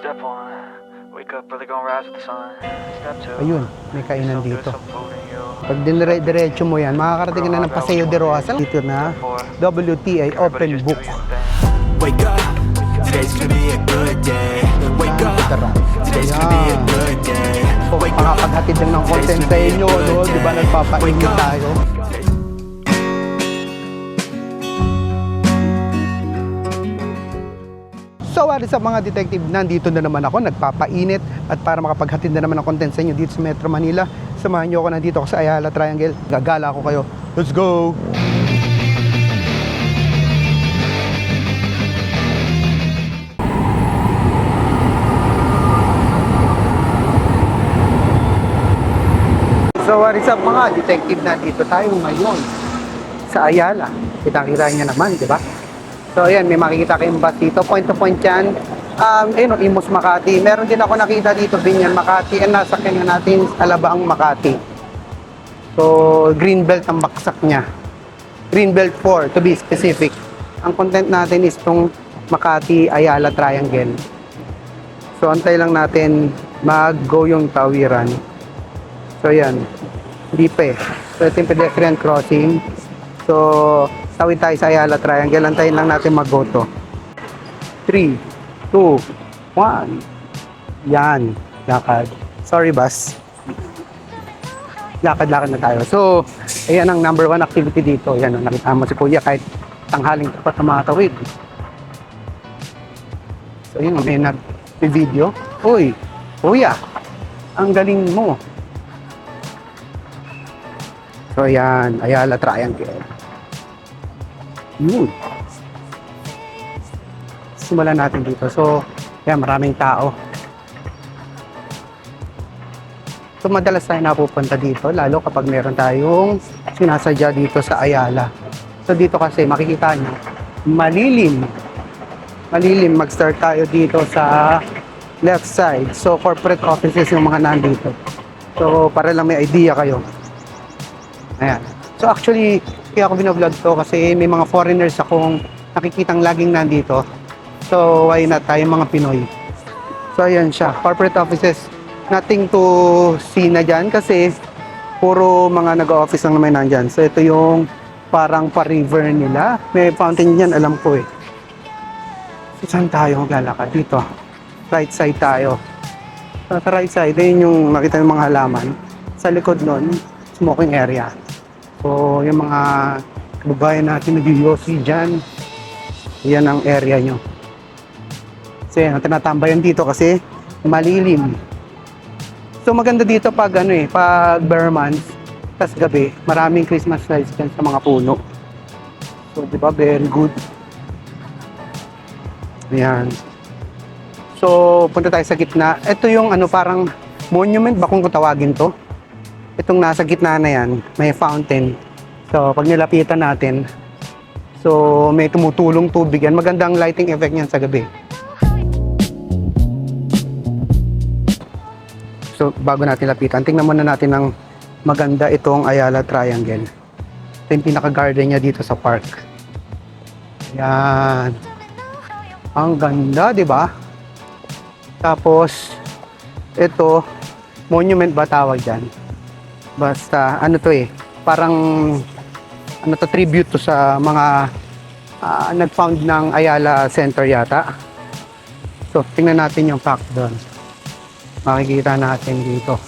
Step one, wake up early, gonna rise with the sun. Step two, Ayun, may kainan some good, dito. some food in you. Pag dinire-diretso mo yan, makakarating ka na ng Paseo de Rojas. Dito na, WTI Everybody Open just Book. do your thing. Wake up, today's gonna be a good day. Wake up, today's gonna be a good day. So, Wake up, makakaghatid lang ng content sa inyo, no? Di ba nagpapainit tayo? So, what is up mga detective? Nandito na naman ako, nagpapainit at para makapaghatid na naman ng content sa inyo dito sa Metro Manila. Samahan nyo ako, nandito ako sa Ayala Triangle. Gagala ko kayo. Let's go! So, what is up mga detective? Nandito tayo ngayon sa Ayala. Kita-kita niya naman, di ba? So, ayan, may makikita kayong bus dito. Point to point yan. Ayun, Imus Makati. Meron din ako nakita dito, Binyan Makati. And nasa kanya natin, Alabaang Makati. So, Greenbelt ang baksak niya. Greenbelt 4, to be specific. Ang content natin is itong Makati-Ayala Triangle. So, antay lang natin mag-go yung tawiran. So, ayan. Hindi pa eh. So, ito yung pedestrian crossing. So, tawid tayo sa Ayala Triangle. Antayin lang natin mag-go to. 3, 2, 1. Yan. Lakad. Sorry, bus. Lakad-lakad na tayo. So, ayan ang number 1 activity dito. Yan, nakita mo si Kuya kahit tanghaling tapat na mga tawid. So, yun, may nag-video. Uy, Kuya, ang galing mo. So, ayan, Ayala Triangle. Yun. Simulan natin dito. So, yan, maraming tao. So, madalas tayo napupunta dito, lalo kapag meron tayong sinasadya dito sa Ayala. So, dito kasi, makikita nyo, malilim. Malilim, mag-start tayo dito sa left side. So, corporate offices yung mga nandito. So, para lang may idea kayo. Ayan. So actually, kaya ako binablog to kasi may mga foreigners akong nakikitang laging nandito. So why not tayo mga Pinoy? So ayan siya, corporate offices. Nothing to see na dyan kasi puro mga nag-office lang naman nandyan. So ito yung parang pa-river nila. May fountain dyan, alam ko eh. So saan tayo maglalakad? Dito. Right side tayo. So, sa right side, ayun yung makita yung mga halaman. Sa likod nun, smoking area. So, yung mga kababayan natin nag-yosi dyan, yan ang area nyo. Kasi yan, tinatambayan dito kasi malilim. So, maganda dito pag pag bare months, tas gabi, maraming Christmas lights dyan sa mga puno. So, di ba, very good. Ayan. So, punta tayo sa gitna. Ito yung parang monument ba kung tawagin to? Itong nasa gitna na yan, may fountain. So, pag nilapitan natin, so may tumutulong tubig yan. Magandang lighting effect niyan sa gabi. So, bago natin lapitan, tingnan muna natin ng maganda itong Ayala Triangle. Ito yung pinaka-garden niya dito sa park. Yan. Ang ganda, di ba? Tapos, ito, monument ba tawag dyan? Basta, parang, tribute to sa mga nag-found ng Ayala Center yata. So, tingnan natin yung fact doon. Makikita natin dito.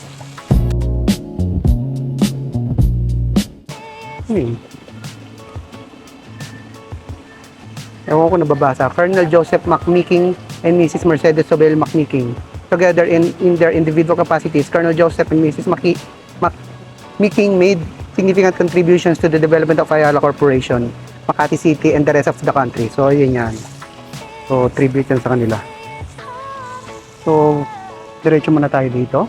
Ewan ko nababasa. Colonel Joseph McMeeking and Mrs. Mercedes Sobel McMeeking. Together in their individual capacities, Colonel Joseph and Mrs. McMeeking made significant contributions to the development of Ayala Corporation, Makati City, and the rest of the country. So, yun yan. So, tribute yan sa kanila. So, diretso muna tayo dito.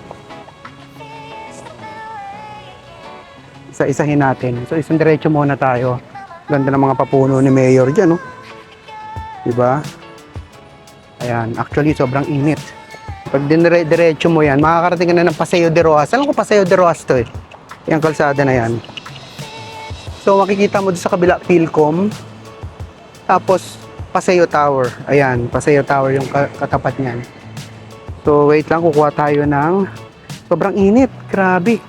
Isa-isahin natin. So, isang diretso muna tayo. Ganda ng mga papuno ni Mayor dyan, no? Diba? Ayan. Actually, sobrang init. Pag diretso mo yan, makakarating ka na ng Paseo de Rojas. Alam ko Paseo de Rojas to eh. Yung kalsada na yan. So, makikita mo doon sa kabila, Philcom. Tapos, Paseo Tower. Ayan, Paseo Tower yung katapat niyan. So, wait lang, kukuha tayo ng sobrang init. Grabe.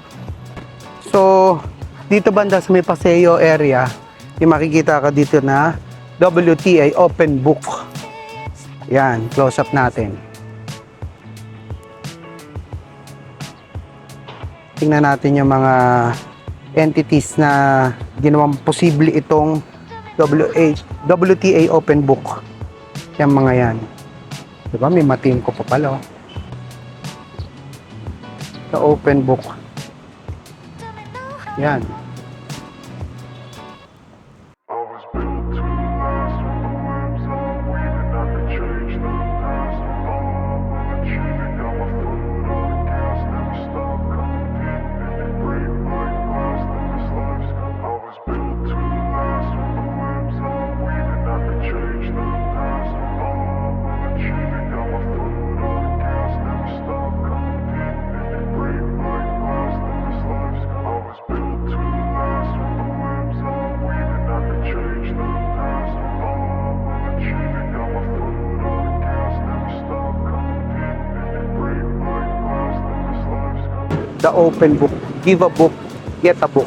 So, dito banda sa may Paseo area, may makikita ka dito na WTA Open Book. Yan, close up natin. Tingnan natin yung mga entities na ginawang posible itong WTA Open Book. Yung mga yan. Diba? May matin ko pa pala. Sa Open Book. Yan. The Open Book. Give a book, get a book.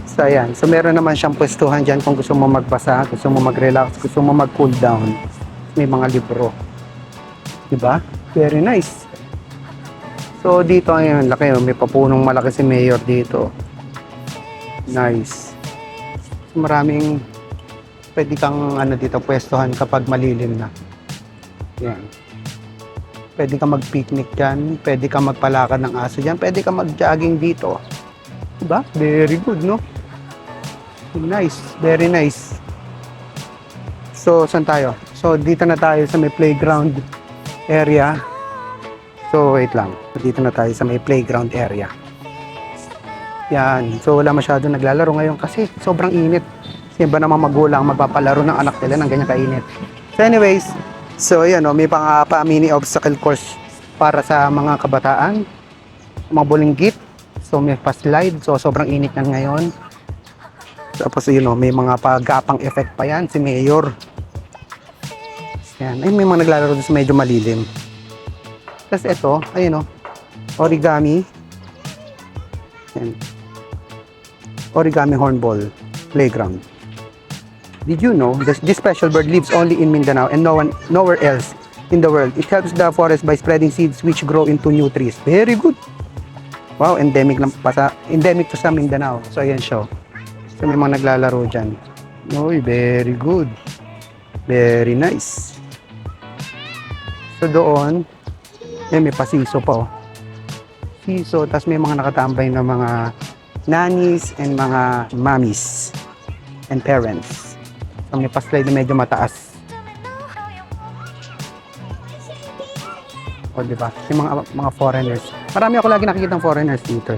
So, ayan. So, meron naman siyang pwestuhan dyan kung gusto mo magbasa, gusto mo mag-relax, gusto mo mag-cool down. May mga libro. Diba? Very nice. So, dito, ayan, laki. May papunong malaki si Mayor dito. Nice. So, maraming pwede kang dito, pwestuhan kapag malilim na. Ayan. Pwede ka mag-picnic dyan, pwede ka magpalakad ng aso dyan, pwede ka mag-jogging dito. Diba? Very good, no? Nice, very nice. So, saan tayo? So, dito na tayo sa may playground area. So, wait lang. Dito na tayo sa may playground area. Yan. So, wala masyado naglalaro ngayon kasi sobrang init. Kasi ba naman magulang magpapalaro ng anak nila ng ganyan kainit. So, anyways, so, yan, may mini obstacle course para sa mga kabataan. Mga bulinggit. So, may pa-slide. So, sobrang init yan ngayon. Tapos, may mga pagapang effect pa yan. Si Mayor. Yan. Ay, may mga naglalaro doon sa medyo malilim. Tapos, ito, ayun, origami. Yan. Origami hornball playground. Did you know this special bird lives only in Mindanao and nowhere else in the world? It helps the forest by spreading seeds which grow into new trees. Very good. Wow, endemic to sa Mindanao. So ayan siya. So may mga naglalaro diyan. Oy, very good. Very nice. So doon, may pasiso pa. Siso, tas may mga nakatambay na mga nannies and mga mommies and parents. So, may pa-slide na medyo mataas. O, diba? Yung mga foreigners. Marami ako lagi nakikita ng foreigners dito.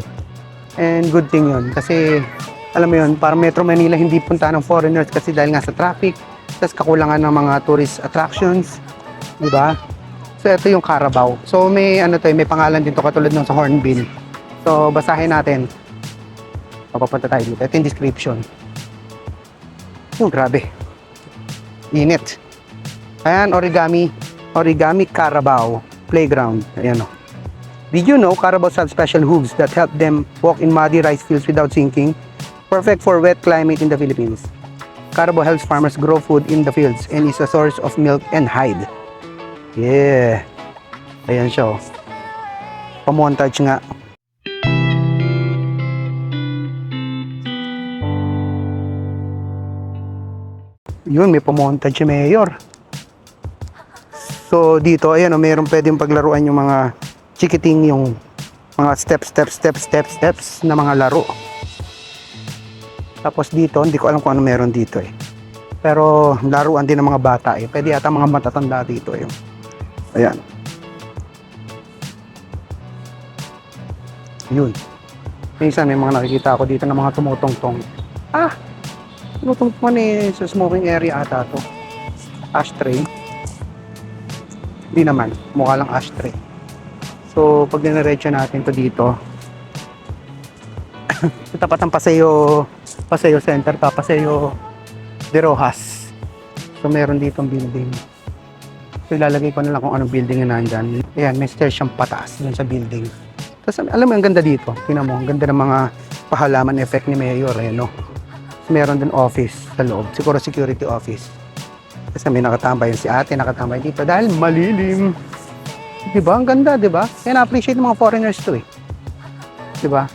And good thing yun. Kasi, alam mo yun, para Metro Manila hindi punta ng foreigners kasi dahil nga sa traffic, tas kakulangan ng mga tourist attractions. Diba? So, ito yung Carabao. So, may may pangalan dito katulad nung sa Hornbill. So, basahin natin. Papapunta tayo dito. Ito yung description. Oh, grabe. Init. Ayan, origami Carabao playground. Ayan o. Did you know Carabaos have special hooves that help them walk in muddy rice fields without sinking? Perfect for wet climate in the Philippines. Carabao helps farmers grow food in the fields and is a source of milk and hide. Yeah. Ayan siya o. Pamontage nga. Yun, may pumontage si Mayor. So, dito, ayan, mayroon pwedeng paglaruan yung mga chikiting, yung mga steps na mga laro. Tapos dito, hindi ko alam kung ano meron dito eh. Pero, laruan din ng mga bata eh. Pwede yata mga matatanda dito eh. Ayan. Yun. Minsan, may mga nakikita ako dito ng mga tumutong-tong. Tumutong sa smoking area ata to. Ashtray. Hindi naman. Mukha lang ashtray. So, pag diniretso natin to dito, sa tapat ng Paseo Center, Paseo de Rojas. So, meron ditong building. So ilalagay ko na lang kung anong building na nandyan. Ayan, may stairs siyang pataas dun sa building. Tapos alam mo, ang ganda dito. Tingnan mo, ang ganda ng mga pahalaman effect ni Mayor. Ayan, no? Meron din office sa loob. Siguro security office. Kasi may nakatambay yun si ate, nakatambay dito dahil malilim. Diba? Ang ganda, diba? Kaya na-appreciate ng mga foreigners to eh. Diba?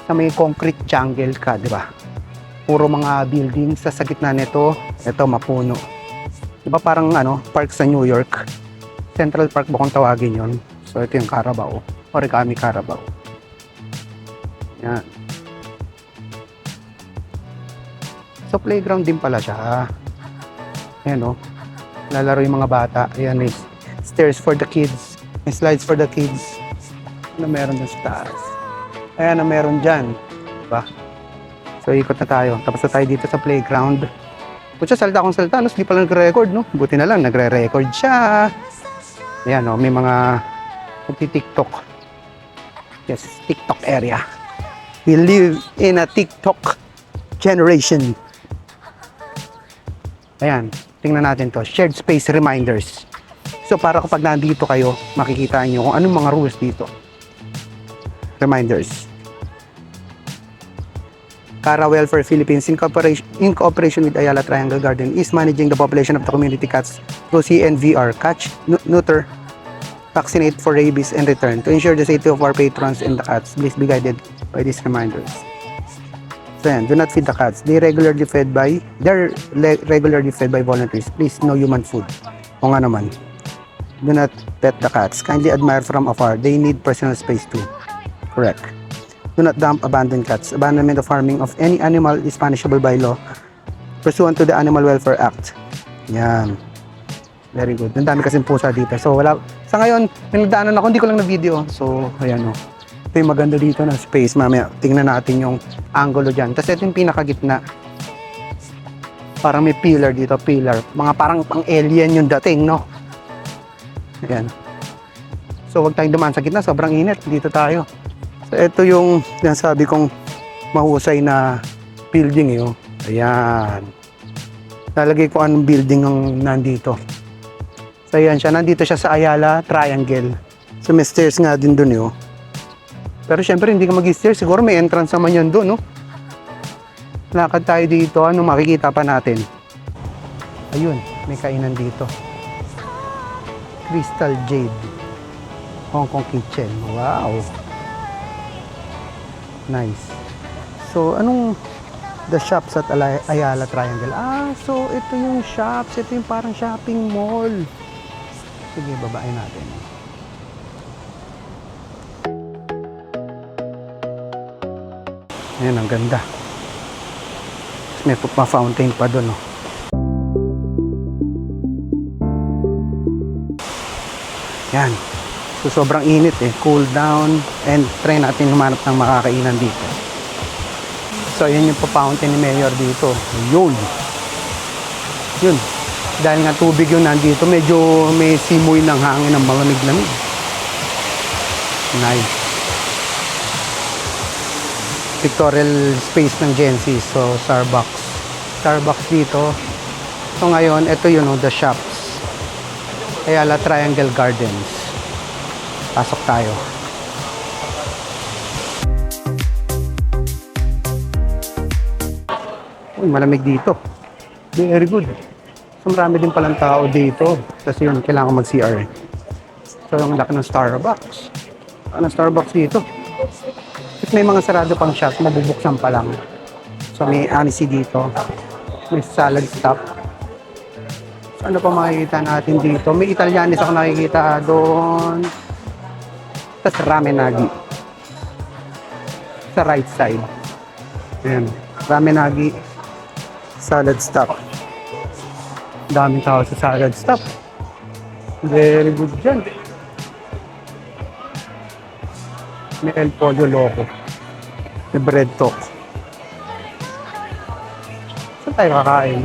Sa may concrete jungle ka, diba? Puro mga buildings sa gitna nito. Ito, mapuno. Diba parang park sa New York? Central Park ba kung tawagin yun? So ito yung Carabao. Origami Carabao. Yan. So playground din pala siya. Ayan o. Lalaro yung mga bata. Ayan, may stairs for the kids. May slides for the kids. Ano meron dun sa taas? Ayan na meron dyan. Diba? So ikot na tayo. Tapos na tayo dito sa playground. Kutsa, salta akong salta. Hindi pala nagre-record, no? Buti na lang, nagre-record siya. Ayan o, may mga nagti-tiktok. Yes, TikTok area. We live in a TikTok generation. Ayan, tingnan natin to. Shared space reminders. So para kapag nandito kayo, makikita nyo kung anong mga rules dito. Reminders. Cara Welfare Philippines in cooperation with Ayala Triangle Garden is managing the population of the community cats through CNVR, catch, neuter, vaccinate for rabies and return. To ensure the safety of our patrons and the cats, please be guided by these reminders. Then, do not feed the cats. They're regularly fed by volunteers. Please, no human food. O nga naman. Do not pet the cats. Kindly admire from afar. They need personal space too. Correct. Do not dump abandoned cats. Abandonment of harming of any animal is punishable by law pursuant to the Animal Welfare Act. Yan. Very good. Ang dami kasing pusa dito. So, wala. Sa ngayon, pinagdaanan ako, hindi ko lang na video. So, ayan o. Ito yung maganda dito na space. Mamaya, tingnan natin yung angulo dyan. Tapos ito yung pinakagitna. Parang may pillar dito. Pillar. Mga parang pang alien yung dating, no? Ayan. So, huwag tayong dumaan sa gitna. Sobrang init. Dito tayo. So, ito yung sabi kong mahusay na building, eh. Oh. Ayan. Lalagay ko anong building ang nandito. So, ayan siya. Nandito siya sa Ayala Triangle. So, may stairs nga din dun, eh. Pero syempre, hindi ka mag-stairs. Siguro may entrance naman yun dun, no? Lakad tayo dito. Ano makikita pa natin? Ayun, may kainan dito. Crystal Jade. Hong Kong Kitchen. Wow! Nice. So, anong the shops at Ayala Triangle? Ah, so ito yung shops. Ito yung parang shopping mall. Sige, babae natin. Ayan, ang ganda. May fountain pa doon, no? Yan. So, sobrang init eh. Cool down. And try natin humanap ng makakainan dito. So, yan yung pa-fountain ni Mayor dito. Yun. Yun. Dahil nga tubig yun nandito, medyo may simoy ng hangin ng malamig-lamig. Nice. Pictorial space ng Gen-Z. So, Starbucks. Starbucks dito. So, ngayon, ito yun, the shops. Ayala Triangle Gardens. Pasok tayo. Uy, malamig dito. Very good. So, marami din palang tao dito. Kasi yun, kailangan mag-CR. So, yung laki ng Starbucks. Ano Starbucks dito? At may mga sarado pang shops, mabubuksan pa lang. So, may Annecy dito. May salad stop. So, ano pa makikita natin dito? May Italianis ako nakikita doon. Tapos Ramenagi. Sa right side. Ayan. Ramenagi. Salad stop. Daming tao sa salad stop. Very good dyan. May El Pollo Loco. May Bread Talk. Saan tayo kakain?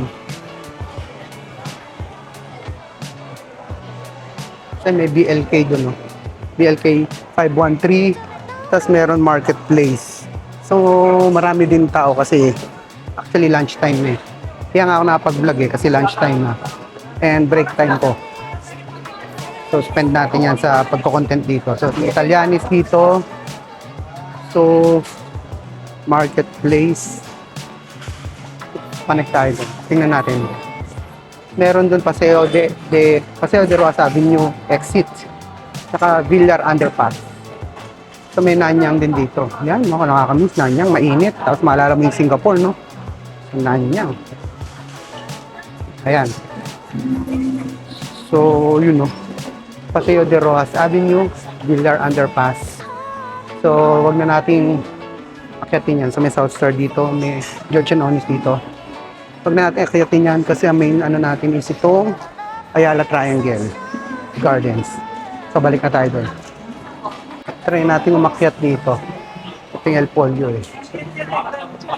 Kasi may BLK doon, no? BLK 513. Tapos meron Marketplace. So, marami din tao kasi actually lunchtime eh. Kaya nga ako nakapag-vlog eh kasi lunchtime na. And break time ko. So, spend natin yan sa pagko-content dito. So, Italianis dito. So, marketplace. Connect tayo doon. Tingnan natin. Meron doon Paseo de Rojas Avenue exit. Saka Villar Underpass. So, may Nanyang din dito. Yan, no? Nakakamiss. Nanyang, mainit. Tapos maalala mo yung Singapore, no? Nanyang. Ayan. So, yun, no? Paseo de Rojas Avenue, Villar Underpass. So, wag na nating akyatin yan. So, may South Star dito, may George and Onis dito. Wag na natin akyatin yan kasi ang main ano natin is itong Ayala Triangle Gardens. So, balik na tayo doon. Try natin umakyat dito. Ito yung El Pollo eh.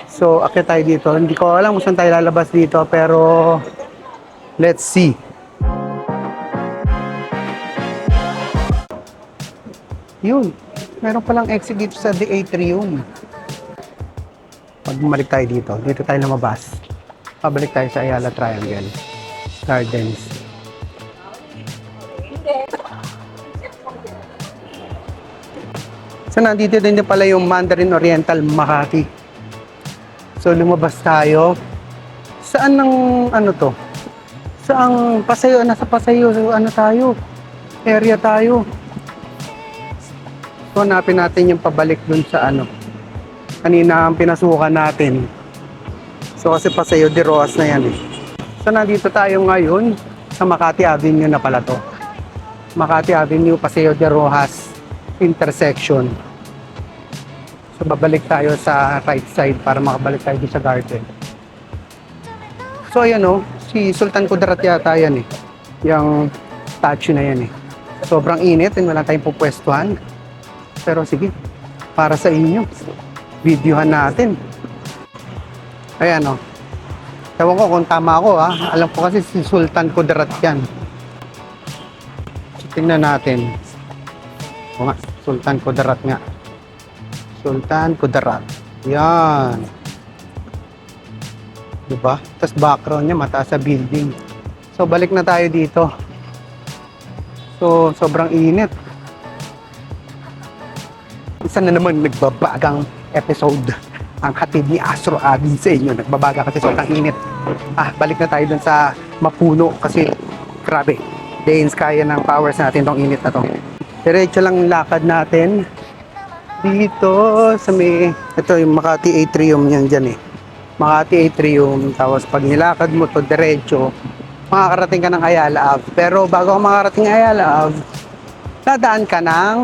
So, akyat tayo dito. Hindi ko alam kung saan tayo lalabas dito, pero let's see. Yun. Meron palang exit dito sa The Atrium. Pag bumalik tayo dito, dito tayo lumabas. Pabalik tayo sa Ayala Triangle Gardens. So, nandito din pala yung Mandarin Oriental Makati. So, lumabas tayo. Saan ng ano to? Saang Paseo? Nasa Paseo. So, ano tayo? Area tayo. So, hanapin natin yung pabalik dun sa ano. Kanina ang pinasukan natin. So, kasi Paseo de Rojas na yan eh. So, nandito tayo ngayon sa Makati Avenue na pala to. Makati Avenue, Paseo de Rojas intersection. So, babalik tayo sa right side para makabalik tayo sa garden. So, ayan o. Si Sultan Kudarat yata yan eh. Yung statue na yan eh. Sobrang init and wala tayong pupwestuhan. Pero sige, para sa inyo, videohan natin. Ayan o. Ewan ko kung tama ako ha. Alam ko kasi si Sultan Kudarat yan. So, tingnan natin. O nga, Sultan Kudarat nga. Sultan Kudarat. Yan. Diba? Tapos background niya, mataas sa building. So, balik na tayo dito. So, sobrang init. Isa na naman nagbabagang episode ang hatid ni Astro Adin sa inyo. Nagbabaga kasi sobrang init. Balik na tayo dun sa Mapuno kasi grabe. Danes kaya ng powers natin tong init na to. Diretso lang lakad natin dito sa may, ito yung Makati Atrium yan dyan eh. Makati Atrium, tapos pag nilakad mo to diretso, makakarating ka ng Ayala Ave. Pero bago ka makarating ng Ayala Ave, dadaan ka ng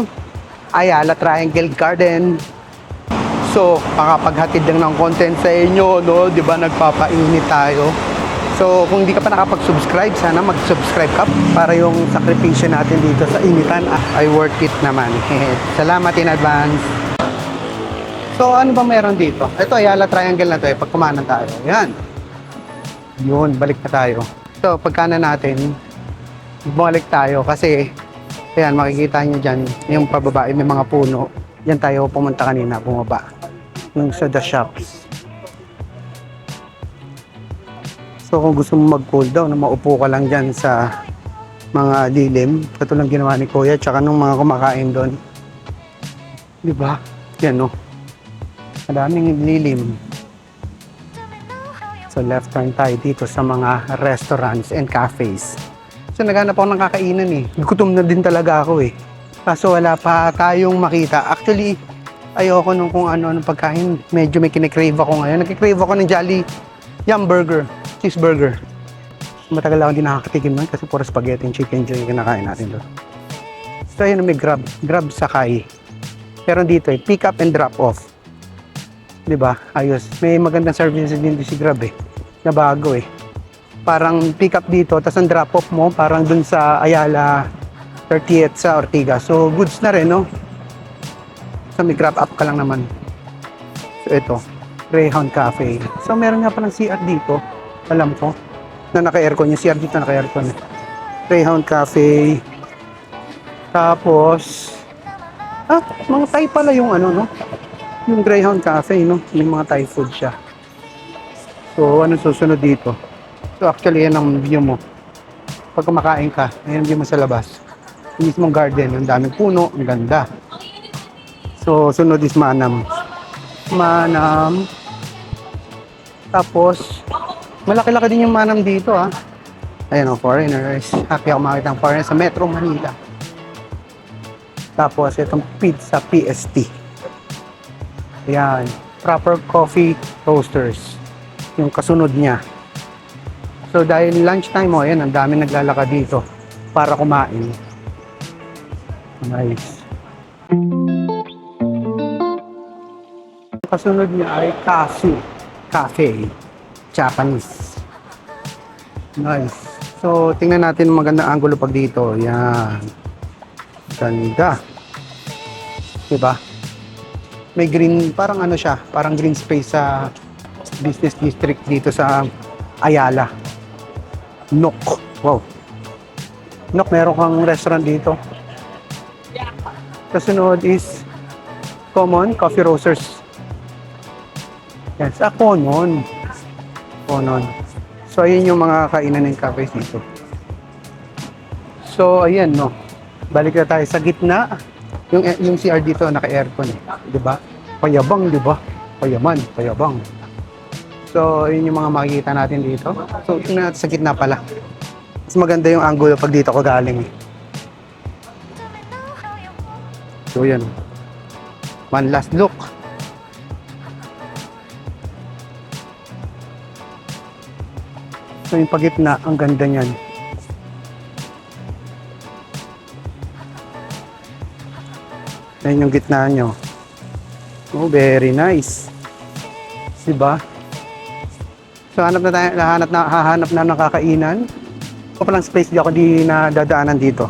Ayala Triangle Garden. So, makapaghatid lang ng content sa inyo, no? Di ba nagpapainit tayo? So, kung hindi ka pa nakapag-subscribe, sana mag-subscribe ka para yung sakripisyo natin dito sa initan ay worth it naman. Salamat in advance. So, ano ba meron dito? Ito, Ayala Triangle na to pag kumanan tayo. Yan. Yun, balik na tayo. So, pagkanan natin, bumalik tayo kasi, ayan, makikita nyo dyan, yung pababa, may mga puno. Yan tayo pumunta kanina, bumaba. Yung sa the shops. So kung gusto mo mag-cool down, maupo ka lang dyan sa mga lilim. Ito lang ginawa ni Kuya, tsaka nung mga kumakain doon. Diba? Yan no. Madaming lilim. So left turn tayo dito sa mga restaurants and cafes. So naghanap ako ng kakainan eh. Gutom na din talaga ako eh. Kaso wala pa tayong makita. Actually, ayoko nung kung ano pagkain. Medyo may kinikrave ako ngayon. Nagkikrave ako ng Jolly Yum Burger. Cheeseburger. Matagal ako hindi nakakatikim nun kasi puro spaghetti and chicken joy yung kinakain natin doon. So ayun, may Grab. Grab sakay. Pero dito pick up and drop off. Diba? Ayos. May magandang services din si Grab eh. Na bago eh. Parang pick up dito, tapos ang drop off mo, parang dun sa Ayala 30th sa Ortigas. So goods na rin, no? So may grab up ka lang naman. So ito, Greyhound Cafe. So meron nga palang CR dito. Alam ko na naka-aircon yung CR dito, naka-aircon. Greyhound Cafe. Tapos mga Thai pala yung ano, no? Yung Greyhound Cafe, no? May mga Thai food siya. So ano susunod dito? So actually yan ang view mo. Pag kumakain ka, ayan view mo sa labas. Yung mismong garden, ang daming puno, ang ganda. So, sunod is Manam. Manam. Tapos, malaki-laki din yung Manam dito, ah. Ayan o, foreigners. Happy ako makita ng foreigners sa Metro Manila. Tapos, itong pizza PST. Ayan. Proper coffee roasters. Yung kasunod niya. So, dahil lunchtime mo, ayan, ang dami naglalakad dito para kumain. Nice. Kasunod niya ay Kasu Cafe. Japanese. Nice. So, tingnan natin ang magandang angulo pag dito. Yan. Ganda. Diba? May green, parang ano siya, parang green space sa business district dito sa Ayala. Nook. Wow. Nook, meron kang restaurant dito. Kasunod is Common Coffee Roasters. Yes, Common. Common. So, ayun yung mga kainan ng cafes dito. So, ayan, no. Balik na tayo sa gitna. Yung CR dito, naka-aircon. Diba? Payabang, diba? Payaman, payabang. So, ayun yung mga makikita natin dito. So, tingnan natin sa gitna pala. Mas maganda yung angulo pag dito ko galing. So, yan. One last look. So, yung pagitna, ang ganda niyan. Yan yung gitna nyo. Oh, very nice. Diba? So, hahanap na ng kakainan. Ito palang space di ako na dadaanan dito.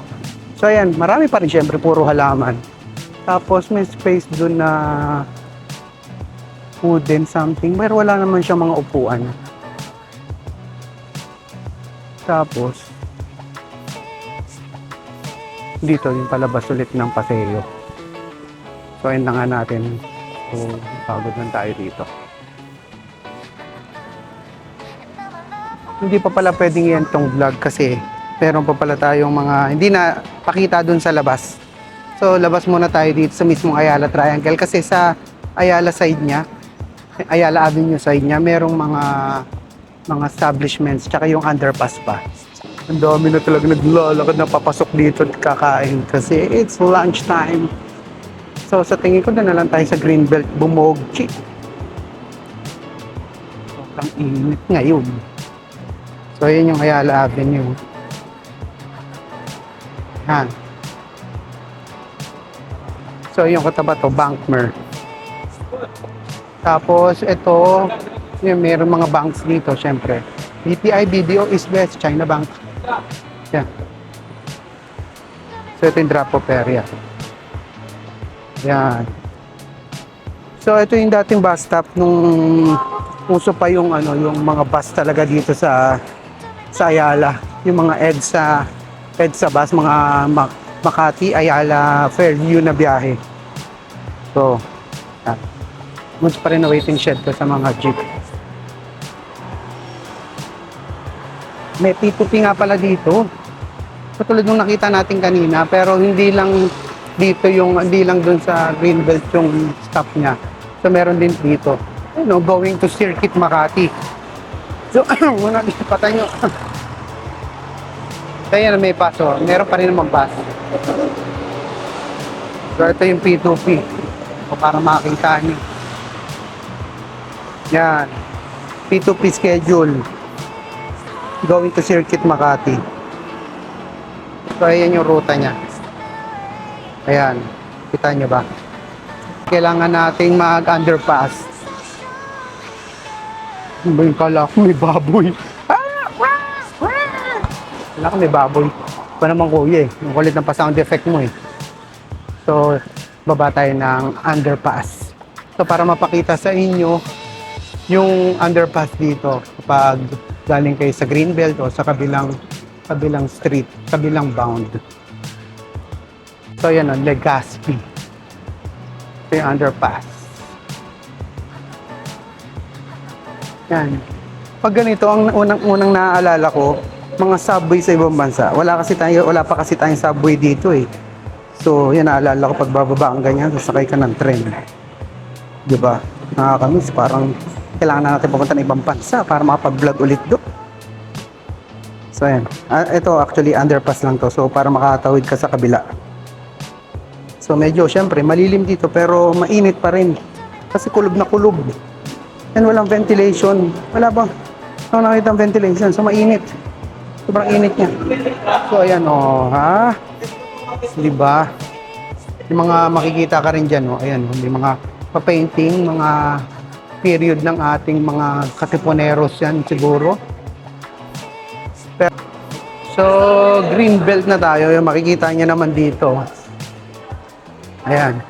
So, ayan, marami pa rin syempre, puro halaman. Tapos, may space dun na wooden something. Pero wala naman siya mga upuan. Tapos, dito yung palabas ulit ng paseo. So, ayun na nga natin. So, pagod lang tayo dito. Hindi pa pala pwedeng yan tong vlog kasi meron pa pala tayong mga hindi na pakita dun sa labas. So, labas muna tayo dito sa mismong Ayala Triangle kasi sa Ayala side niya, Ayala Avenue side niya, merong mga establishments tsaka yung underpass pa. Ang dami na talaga naglalakad na papasok dito at kakain kasi it's lunch time. So sa tingin ko na lang tayo sa Greenbelt Bumogchi. Sobrang init ngayon. So yun yung Ayala Avenue. Yan. So yung kataba to, Bankmer. Tapos ito, yung meron mga banks dito, syempre. BPI, BDO, East West, China Bank. Yan. So, ito yung drop-off area. Yan. So, ito yung dating bus stop nung uso pa yung, yung mga bus talaga dito sa Ayala. Yung mga EDSA bus, mga Makati, Ayala, Fairview na biyahe. So, yan. Munch pa rin na waiting shed ko sa mga jeep. May P2P nga pala dito. Katulad nung nakita natin kanina, pero hindi lang dun sa Greenbelt yung stop niya. So meron din dito. Going to Circuit Makati. So, muna dito patay nyo. Kaya na may paso. Meron pa rin namang bus. So ito yung P2P. O para makita nyo. Yan. P2P schedule. Going to Circuit Makati. So, ayan yung ruta niya. Ayan. Kita nyo ba? Kailangan nating mag-underpass. Kala ko may baboy. Kala ko may baboy. Pa naman kuya eh. Ang kulit ng pa-sound effect mo eh. So, baba tayo ng underpass. So, para mapakita sa inyo yung underpass dito kapag galing kayo sa Greenbelt o sa kabilang street, kabilang bound. So yan on Legazpi. Ito yung underpass. Yan. Pag ganito, ang unang naaalala ko, mga subway sa ibang bansa. Wala pa kasi tayong subway dito eh. So, yan, naalala ko pag bababa ang ganyan, sasakay ka ng tren. Di ba? Nakakamiss, parang kailangan na natin pupunta ng ibang bansa para makapag-vlog ulit doon. So, yan. Ito actually underpass lang to. So, para makatawid ka sa kabila. So, medyo, syempre, malilim dito pero mainit pa rin. Kasi kulob na kulob. And walang ventilation. Wala bang? Ako nakita ang ventilation. So, mainit. Sobrang init niya. So, ayan, oh, ha? Di ba? Yung mga makikita ka rin dyan, oh. Ayan, may mga pa-painting, mga period ng ating mga katipuneros yan siguro. So, green belt na tayo. Yung makikita niya naman dito. Ayan.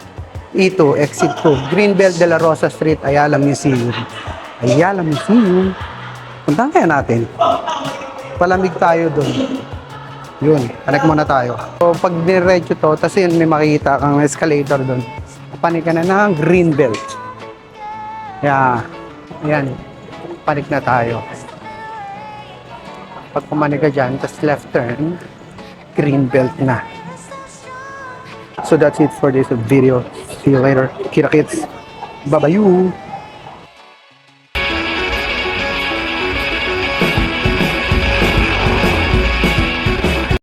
E2, exit 2. Green belt de la Rosa Street, Ayala Museum. Ayala Museum. Puntahan kaya natin. Palamig tayo doon. Yun, connect muna tayo. So, pag diretso to, tapos yun, may makikita kang escalator doon. Panik ka na ng green belt. Yeah. Ayan. Panik na tayo. Pag pumanik ka dyan, tapos left turn, green belt na. So, that's it for this video. See you later. Kita kits. Bye-bye.